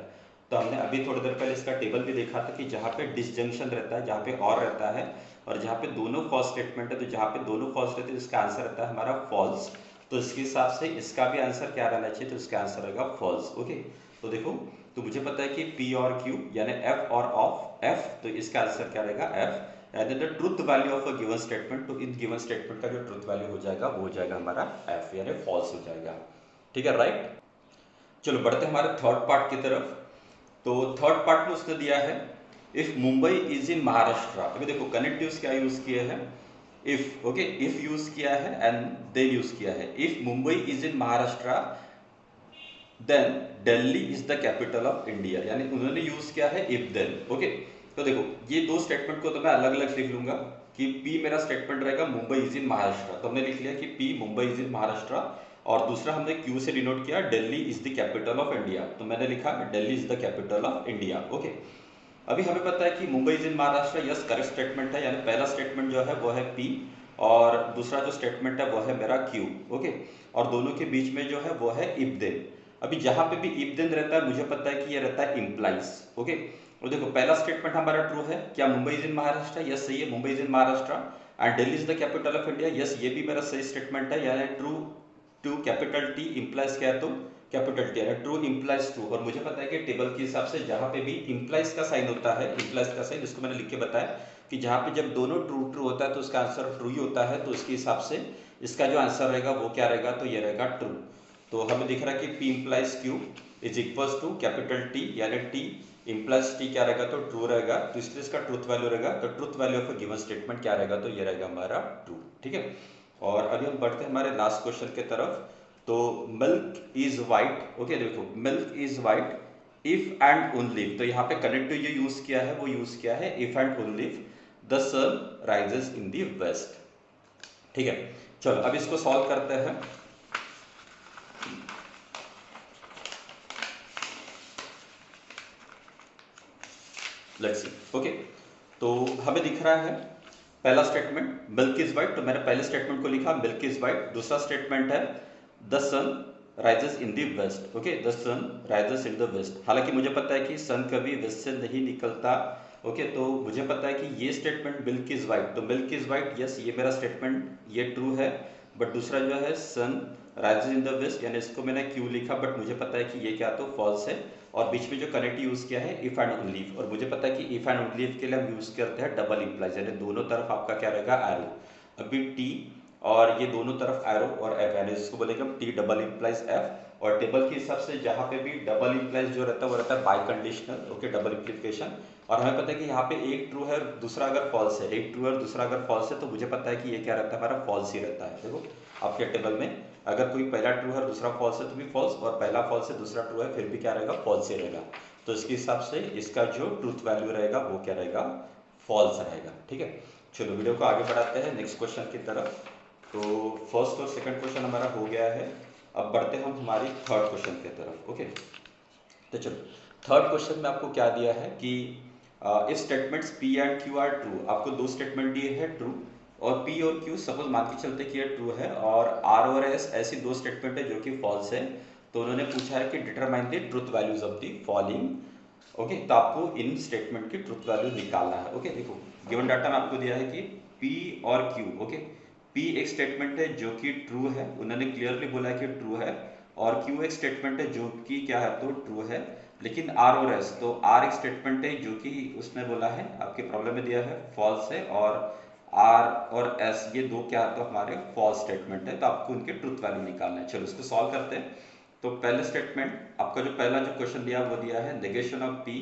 तो हमने अभी थोड़ी देर पहले इसका टेबल भी देखा था कि जहाँ पे डिसजंक्शन रहता है, जहाँ पे और रहता है, और जहाँ पे दोनों फॉल्स स्टेटमेंट है, तो जहाँ पे दोनों फॉल्स रहते हैं इसका आंसर रहता है हमारा फॉल्स। तो इसके हिसाब से इसका भी आंसर क्या रहना चाहिए, तो इसका आंसर रहेगा फॉल्स। ओके, तो देखो, तो मुझे पता है कि P और Q यानी F और ऑफ F, तो इसका आंसर क्या रहेगा F। And the truth value of a given statement, तो इन गिवन स्टेटमेंट का जो ट्रूथ वैल्यू हो जाएगा वो हो जाएगा हमारा F यानी फॉल्स हो जाएगा। ठीक है, राइट। चलो बढ़ते हैं हमारे थर्ड पार्ट की तरफ। तो थर्ड पार्ट में उसने दिया है if Mumbai is in Maharashtra. अभी देखो कनेक्टिव्स क्या यूज किए हैं, इफ, ओके, इफ यूज किया है एंड देन यूज किया है। If Mumbai is in Maharashtra then Delhi is the capital of India, यानी उन्होंने यूज किया है इफ देन। ओके, तो देखो ये दो स्टेटमेंट को तो मैं अलग अलग लिख लूंगा कि पी मेरा स्टेटमेंट रहेगा मुंबई इज इन महाराष्ट्र, तो हमने लिख लिया कि P Mumbai is in Maharashtra, और दूसरा हमने क्यू से डिनोट किया Delhi is the capital of India, तो मैंने लिखा Delhi is the capital of India. Okay, अभी हमें पता है कि Mumbai is in Maharashtra, yes correct statement है, यानी पहला स्टेटमेंट जो है वो है पी और दूसरा जो स्टेटमेंट है वो है मेरा क्यू। ओके, और दोनों के बीच में जो है वो है इफ देन। अभी जहां पे भी इफ देन रहता है मुझे पता है कि ये रहता है इम्प्लाइज। ओके, और देखो पहला स्टेटमेंट हमारा ट्रू है, क्या Mumbai is in Maharashtra, yes सही है, Mumbai is in Maharashtra. And Delhi is the capital of India, yes ये भी मेरा सही स्टेटमेंट है, यानी true to capital T implies क्या है, तो कैपिटल टी है, ट्रू इम्प्लाइज ट्रू। और मुझे पता है कि टेबल के हिसाब से जहां पे भी इम्प्लाइज का साइन होता है, इम्प्लाइज का साइन इसको मैंने लिख के बताया कि जहां पे जब दोनों ट्रू ट्रू होता है तो उसका आंसर ट्रू ही होता है, तो उसके हिसाब से इसका जो आंसर रहेगा वो क्या रहेगा, तो ये रहेगा ट्रू। तो हमें दिख रहा है कि P implies Q is equals to capital T, यानी T इम्प्लाइज T क्या रहेगा, तो ट्रू रहेगा, तो इसलिए इसका ट्रूथ वैल्यू रहेगा, तो truth value of a given statement क्या रहेगा, तो ये रहेगा हमारा ट्रू। ठीक है, और अभी हम बढ़ते हैं हमारे लास्ट क्वेश्चन के तरफ। तो मिल्क इज वाइट, ओके देखो milk is white if and only, तो यहाँ पे कनेक्टिव जो यूज किया है वो यूज किया है if and only the sun rises in the west. ठीक है, चलो अब इसको सॉल्व करते हैं। लेट्स सी, ओके, तो हमें दिख रहा है पहला स्टेटमेंट मिल्क इज वाइट, तो मैंने पहले स्टेटमेंट को लिखा मिल्क इज वाइट। दूसरा स्टेटमेंट है the sun rises in the west, okay, the sun rises in the west. हालांकि मुझे पता है कि सन कभी वेस्ट से नहीं निकलता, ओके, तो मुझे पता है कि ये स्टेटमेंट मिल्क इज वाइट, तो मिल्क इज वाइट, यस ये मेरा स्टेटमेंट ये ट्रू है। बट दूसरा जो है sun rises in the west, यानी इसको मैंने क्यों लिखा, बट मुझे पता है कि ये क्या तो फॉल्स है। और बीच में जो कनेक्टिव यूज किया है इफ एंड ओनली, और मुझे पता है कि इफ एंड ओनली के लिए हम यूज करते हैं डबल इंप्लाइज, यानी दोनों तरफ आपका क्या रहेगा एरो। अभी टी और ये दोनों तरफ एरो और एफ, यानी इसको बोलेंगे हम टी डबल इंप्लाइज एफ। और टेबल के हिसाब से जहां पे भी डबल इंप्लाइज जो रहता है वो रहता है by conditional, okay, double implication. और हमें पता है कि यहाँ पे एक ट्रू है दूसरा अगर फॉल्स है, एक ट्रू है दूसरा अगर फॉल्स है, तो मुझे पता है कि ये क्या रहता है हमारा फॉल्स ही रहता है। देखो आपके टेबल में अगर कोई पहला ट्रू है दूसरा फॉल्स है तो भी फॉल्स, और पहला फॉल्स है दूसरा ट्रू है फिर भी क्या रहेगा, फॉल्स ही रहेगा। तो इसके हिसाब से इसका जो ट्रूथ वैल्यू रहेगा वो क्या रहेगा, फॉल्स रहेगा। ठीक है, चलो वीडियो को आगे बढ़ाते हैं नेक्स्ट क्वेश्चन की तरफ। तो फर्स्ट और सेकंड क्वेश्चन हमारा हो गया है, अब बढ़ते हैं हम हमारी थर्ड क्वेश्चन की तरफ। ओके, तो चलो थर्ड क्वेश्चन में आपको क्या दिया है कि if statements P and Q R true, आपको दो स्टेटमेंट दिए हैं ट्रू, और पी और क्यू सपोज मान के चलते कि ये ट्रू है, और आर और एस ऐसी दो स्टेटमेंट है जो कि फॉल्स है। तो उन्होंने पूछा है कि determine the truth values of the following. Okay, तो आपको इन स्टेटमेंट की ट्रूथ वैल्यू निकालना है। ओके, देखो गिवन डाटा में आपको दिया है कि पी और क्यू, ओके, पी एक स्टेटमेंट है जो कि ट्रू है, उन्होंने क्लियरली बोला है कि ट्रू है, और क्यू एक स्टेटमेंट है जो कि क्या है, तो ट्रू है। लेकिन आर और एस, तो आर एक स्टेटमेंट है जो कि उसने बोला है आपके प्रॉब्लम में दिया है फॉल्स है, और आर और एस ये दो क्या है, तो हमारे फॉल्स स्टेटमेंट है, तो आपको उनके ट्रूथ वैल्यू निकालना है। चलो इसको सॉल्व करते हैं। तो पहले स्टेटमेंट आपका जो पहला जो क्वेश्चन दिया वो दिया है negation of P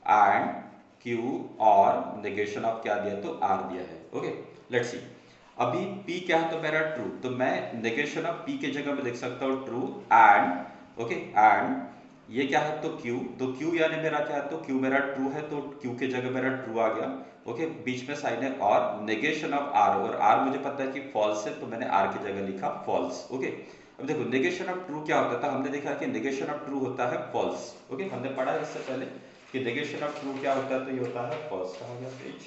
and Q और नेगेशन ऑफ क्या दिया तो आर दिया है। ओके, लेट्स सी। अभी P क्या है तो मेरा ट्रू, तो मैं नेगेशन ऑफ P के जगह में लिख सकता हूँ ट्रू एंड, ओके, एंड ये क्या है तो Q, तो Q यानी मेरा क्या है तो Q मेरा ट्रू है, तो Q के जगह मेरा ट्रू आ गया। ओके, बीच में साइन है और नेगेशन ऑफ R, और R मुझे पता है कि फॉल्स है, तो मैंने R की जगह लिखा फॉल्स। ओके, अब देखो नेगेशन ऑफ ट्रू क्या होता था, हमने देखा कि नेगेशन ऑफ ट्रू होता है फॉल्स। ओके, हमने पढ़ा है इससे पहले कि नेगेशन ऑफ ट्रू क्या होता है तो ये होता है फॉल्स। कहा गया पेज,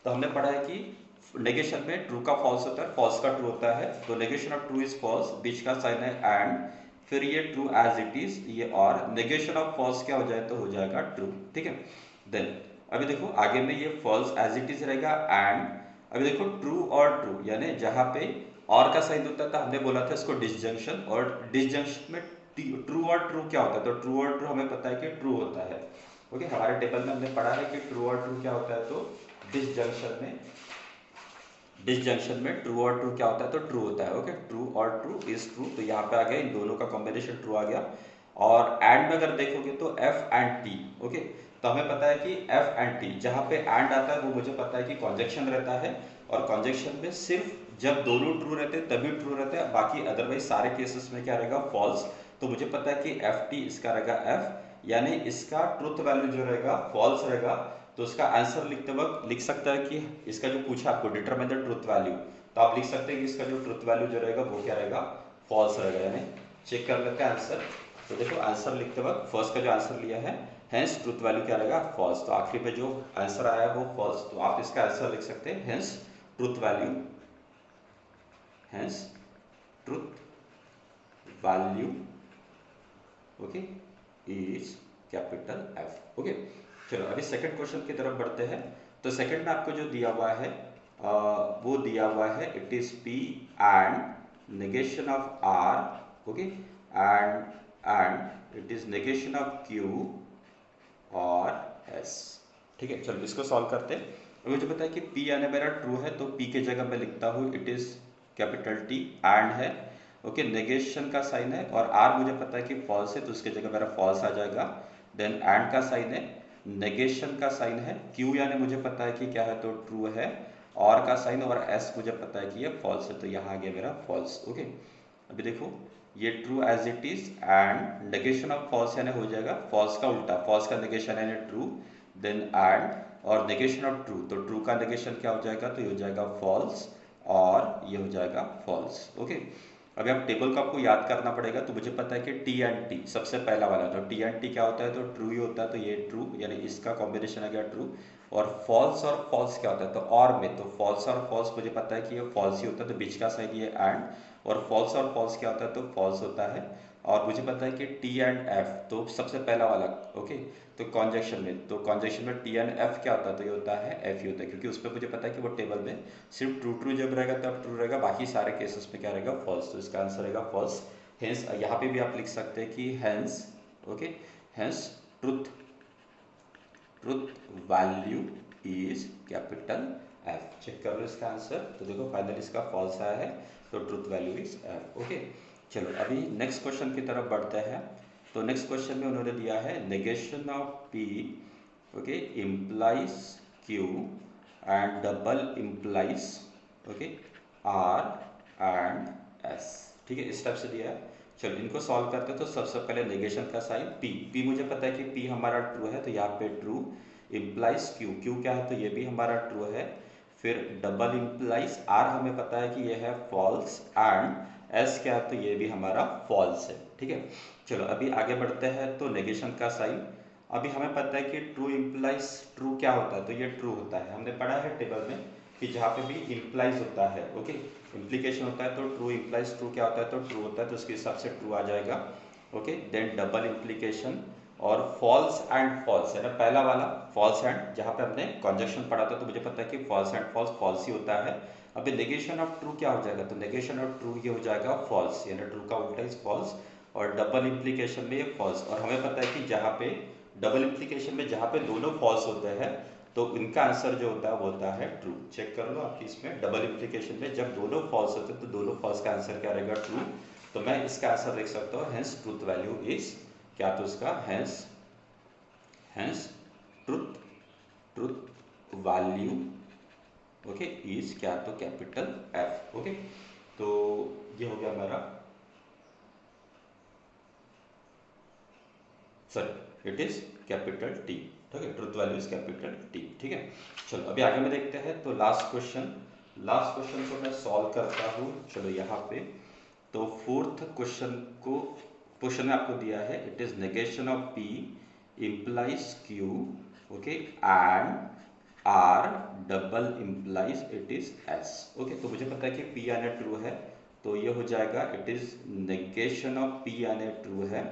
तो हमने पढ़ा है कि नेगेशन में ट्रू का फॉल्स होता है, फॉल्स का ट्रू होता है, तो negation of true is false, बीच का साइन है एंड, फिर ये ट्रू एज इट इज, ये और नेगेशन ऑफ फॉल्स क्या हो जाए तो हो जाएगा ट्रू। ठीक है, देन अभी देखो आगे में ये फॉल्स एज इट इज रहेगा एंड, अभी देखो ट्रू और ट्रू यानी जहां पे और का साइन होता था हमने बोला था इसको डिसजंक्शन, और डिसजंक्शन में ट्रू और ट्रू क्या होता है तो ट्रू और ट्रू हमें पता है कि ट्रू होता है। ओके, हमारे टेबल में हमने पढ़ा है कि ट्रू और ट्रू क्या होता है तो डिसजंक्शन में ट्रू और ट्रू क्या होता है तो ट्रू होता है। ओके, ट्रू और ट्रू इज ट्रू, तो यहाँ पे आ गया इन दोनों का कॉम्बिनेशन ट्रू आ गया। और एंड में अगर देखोगे तो एफ एंड टी, ओके, तो हमें पता है कि एफ एंड टी जहाँ पे एंड आता है वो मुझे पता है कि कॉन्जक्शन रहता है, और कॉन्जक्शन में सिर्फ जब दोनों ट्रू रहते हैं तभी ट्रू रहता है, बाकी अदरवाइज सारे केसेस में क्या रहेगा फॉल्स। तो मुझे पता है कि एफ टी इसका रहेगा एफ, यानी इसका ट्रुथ वैल्यू जो रहेगा फॉल्स रहेगा, तो उसका आंसर लिखते वक्त लिख सकता है कि इसका जो पूछा आपको डिटरमाइन द ट्रुथ वैल्यू, तो आप लिख सकते हैं कि इसका जो ट्रुथ वैल्यू जो रहेगा वो क्या रहेगा फॉल्स रहेगा। यानी चेक कर लेते हैं आंसर, तो देखो आंसर लिखते वक्त फर्स्ट का जो आंसर लिया है हेंस ट्रुथ वैल्यू क्या रहेगा फॉल्स, तो आखिरी पे जो आंसर आया है वो फॉल्स, तो आप इसका आंसर लिख सकते हैं hence truth value, hence truth value, okay, is capital F. Okay, चलो अभी सेकंड क्वेश्चन की तरफ बढ़ते हैं। तो सेकंड में आपको जो दिया हुआ है वो दिया हुआ है it is P and negation of R, okay, and it is negation of Q और एस। ठीक है, चलो इसको सॉल्व करते हैं। अब मुझे पता है कि P यानी मेरा ट्रू है, तो P के जगह मैं लिखता हूँ it is capital T and है, ओके, नेगेशन का साइन है, और R मुझे पता है कि फॉल्स है तो उसके जगह मेरा फॉल्स आ जाएगा। देन एंड का साइन है, नेगेशन का साइन है, Q यानी मुझे पता है कि क्या है तो ट्रू है, और का साइन, और S मुझे पता है कि ये फॉल्स है, तो यहाँ आ गया मेरा फॉल्स। ओके, अभी देखो ये true as it is and negation of false यानी हो जाएगा फॉल्स का उल्टा, फॉल्स का नेगेशन यानी ट्रू, देन एंड और नेगेशन ऑफ ट्रू, तो ट्रू का नेगेशन क्या हो जाएगा तो ये हो जाएगा फॉल्स, और ये हो जाएगा फॉल्स। ओके, अभी आप टेबल को आपको याद करना पड़ेगा, तो मुझे पता है कि टी एंड टी सबसे पहला वाला, तो टी एंड टी क्या होता है तो ट्रू ही होता है, तो ये ट्रू यानी इसका कॉम्बिनेशन आ गया ट्रू, और फॉल्स और फॉल्स क्या होता है तो और में, तो फॉल्स और फॉल्स मुझे पता है कि ये फॉल्स ही होता है, तो बीच का साइन ये एंड, और फॉल्स और फॉल्स क्या होता है तो फॉल्स होता है, और मुझे पता है कि टी एंड एफ, तो सबसे पहला वाला, ओके, तो कॉन्जक्शन में, तो कॉन्जक्शन में टी एंड एफ क्या होता है तो ये होता है एफ ही होता है, क्योंकि उस पर मुझे पता है कि वो टेबल में सिर्फ ट्रू ट्रू जब रहेगा तब ट्रू रहेगा, बाकी सारे केसेस में क्या रहेगा फॉल्स, तो इसका आंसर रहेगा फॉल्स। हेंस यहाँ पे भी आप लिख सकते हैं कि hence, okay, hence truth value is capital F. Check कर लो इसका आंसर, तो देखो फाइनली इसका फॉल्स आया है, तो truth value is F. Okay, चलो अभी नेक्स्ट क्वेश्चन की तरफ बढ़ते हैं। तो नेक्स्ट क्वेश्चन में उन्होंने दिया है negation of P, okay, implies Q and double implies, okay, R and S. ठीक है, इस टाइप से दिया है। चलो इनको सॉल्व करते हैं। तो सबसे पहले नेगेशन का साइन पी मुझे पता है कि पी हमारा ट्रू है, तो यहाँ पे ट्रू, इम्प्लाइज क्यू क्या है तो ये भी हमारा ट्रू है, फिर डबल इम्प्लाइज आर हमें पता है कि ये है फॉल्स, एंड एस क्या है तो ये भी हमारा फॉल्स है। ठीक है, चलो अभी आगे बढ़ते हैं। तो नेगेशन का साइन, अभी हमें पता है कि ट्रू इम्प्लाइज ट्रू क्या होता है तो ये ट्रू होता है, हमने पढ़ा है टेबल में कि जहाँ पे भी इम्प्लाइज होता है, ओके, इम्प्लीकेशन होता है, तो ट्रू इम्प्लाइज ट्रू क्या होता है तो ट्रू होता है, तो उसके हिसाब से ट्रू आ जाएगा। ओके, देन डबल इम्प्लीकेशन और फॉल्स एंड फॉल्स है ना, पहला वाला फॉल्स एंड, जहाँ पे हमने कॉन्जक्शन पढ़ा था, तो मुझे पता है कि फॉल्स एंड फॉल्स फॉल्स ही होता है। अभी नेगेशन ऑफ ट्रू क्या हो जाएगा तो नेगेशन ऑफ ट्रू ये हो जाएगा फॉल्स, यानी ट्रू का उल्टा इज फॉल्स, और डबल इम्प्लीकेशन में ये फॉल्स, और हमें पता है कि जहाँ पे डबल इम्प्लीकेशन में जहाँ पे दोनों फॉल्स होते हैं तो इनका आंसर जो होता है वो होता है ट्रू। चेक कर लो आपकी इसमें डबल इम्प्लीकेशन में जब दोनों फॉल्स होते हैं तो दोनों फॉल्स का आंसर क्या रहेगा ट्रू, तो मैं इसका आंसर लिख सकता हूँ हेंस ट्रूथ वैल्यू इज क्या, तो इसका hence truth truth value okay is क्या, तो कैपिटल एफ। ओके, तो ये हो गया हमारा, sorry it is capital T. ठीक है, truth value is capital T. ठीक है, चलो अभी आगे में देखते हैं। तो लास्ट क्वेश्चन को मैं सॉल्व करता हूँ। चलो यहाँ पे, तो फोर्थ क्वेश्चन में आपको दिया है, it is negation of P implies Q okay and R double implies it is S. Okay, तो मुझे पता है कि पी यानी ट्रू है, तो ये हो जाएगा it is negation of P यानी ट्रू है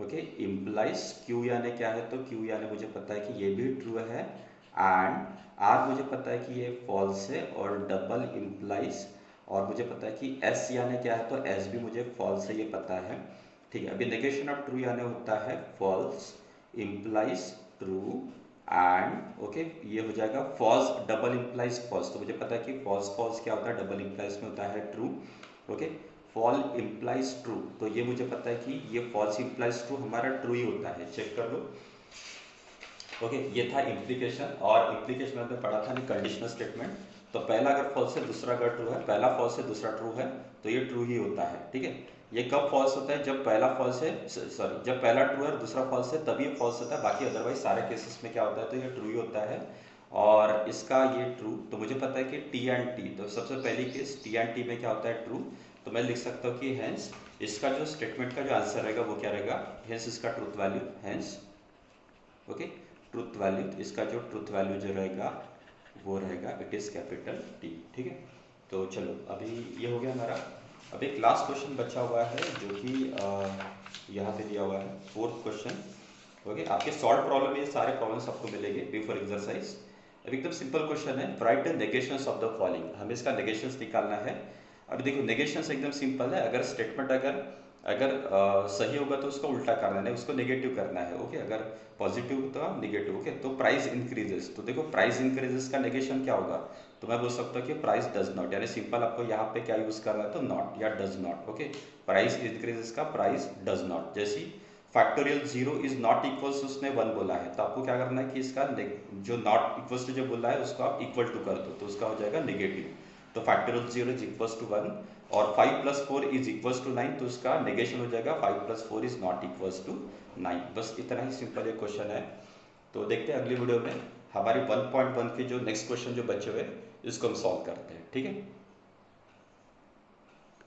ओके, इम्प्लाइज क्यू यानी क्या है, तो क्यू यानी मुझे पता है कि ये भी ट्रू है, एंड आर मुझे पता है कि ये फॉल्स है, और डबल इम्प्लाइज, और मुझे पता है कि एस यानी क्या है, तो एस भी मुझे फॉल्स है, ये पता है। ठीक है, अभी नेगेशन ऑफ ट्रू यानी होता है false implies true and okay ये हो जाएगा फॉल्स डबल इम्प्लाइज फॉल्स। तो मुझे पता है कि फॉल्स क्या होता है, डबल इम्प्लाइज में होता है true. Okay, fall implies true, तो ये मुझे पता है कि ये फॉल्स इम्प्लाइज ट्रू हमारा ट्रू ही होता है, चेक कर लो। ओके, ये था इम्प्लीकेशन, और इम्प्लीकेशन में हमने पढ़ा था कंडीशनल स्टेटमेंट। तो पहला अगर फॉल्स है दूसरा अगर ट्रू है, पहला फॉल्स है दूसरा ट्रू है, तो ये ट्रू ही होता है। ठीक है, ये कब फॉल्स होता है, जब पहला फॉल्स है, सॉरी जब पहला ट्रू है और दूसरा फॉल्स है तभी ये फॉल्स होता है, बाकी अदरवाइज सारे केसेस में क्या होता है, तो ये ट्रू ही होता है। और इसका ये ट्रू, तो मुझे पता है कि टी एंड टी, तो सबसे पहली केस टी एंड टी में क्या होता है, ट्रू। तो मैं लिख सकता हूँ कि हेंस इसका जो स्टेटमेंट का जो आंसर रहेगा वो क्या रहेगा, हेंस इसका truth value, hence okay truth value, इसका जो ट्रूथ वैल्यू जो रहेगा वो रहेगा इट इज कैपिटल टी। ठीक है, तो चलो अभी ये हो गया हमारा। अब एक लास्ट क्वेश्चन बचा हुआ है जो कि यहाँ पे दिया हुआ है, फोर्थ क्वेश्चन। ओके, आपके सॉल्व प्रॉब्लम में ये सारे प्रॉब्लम्स आपको मिलेंगे बिफोर एग्जरसाइज। अब एकदम सिंपल क्वेश्चन है, write the negations of the following, हमें इसका नेगेशंस निकालना है। अभी देखो नेगेशंस एकदम सिंपल है, अगर स्टेटमेंट अगर अगर सही होगा तो उसका उल्टा करना है, उसको नेगेटिव करना है। ओके, अगर पॉजिटिव तो नेगेटिव। ओके, तो प्राइस इंक्रीजेस, तो देखो प्राइस इंक्रीजेस का नेगेशन क्या होगा, तो मैं बोल सकता हूँ कि प्राइस डज नॉट, यानी सिंपल आपको यहाँ पे क्या यूज करना है, तो नॉट या does not. Okay, price increases का प्राइस डज नॉट, जैसी factorial zero is not equals उसने वन बोला है, तो आपको क्या करना है कि इसका जो नॉट इक्वल्स टू जो बोला है उसको आप इक्वल टू कर दो, तो उसका हो जाएगा नेगेटिव। तो factorial zero is equals to one, और 5 + 4 इज इक्वल्स टू 9, तो उसका नेगेशन हो जाएगा 5 + 4 इज नॉट इक्वल्स टू 9। बस इतना ही सिंपल एक क्वेश्चन है। तो देखते हैं अगली वीडियो में हमारे 1.1 के जो नेक्स्ट क्वेश्चन जो बचे हुए इसको हम सॉल्व करते हैं। ठीक है।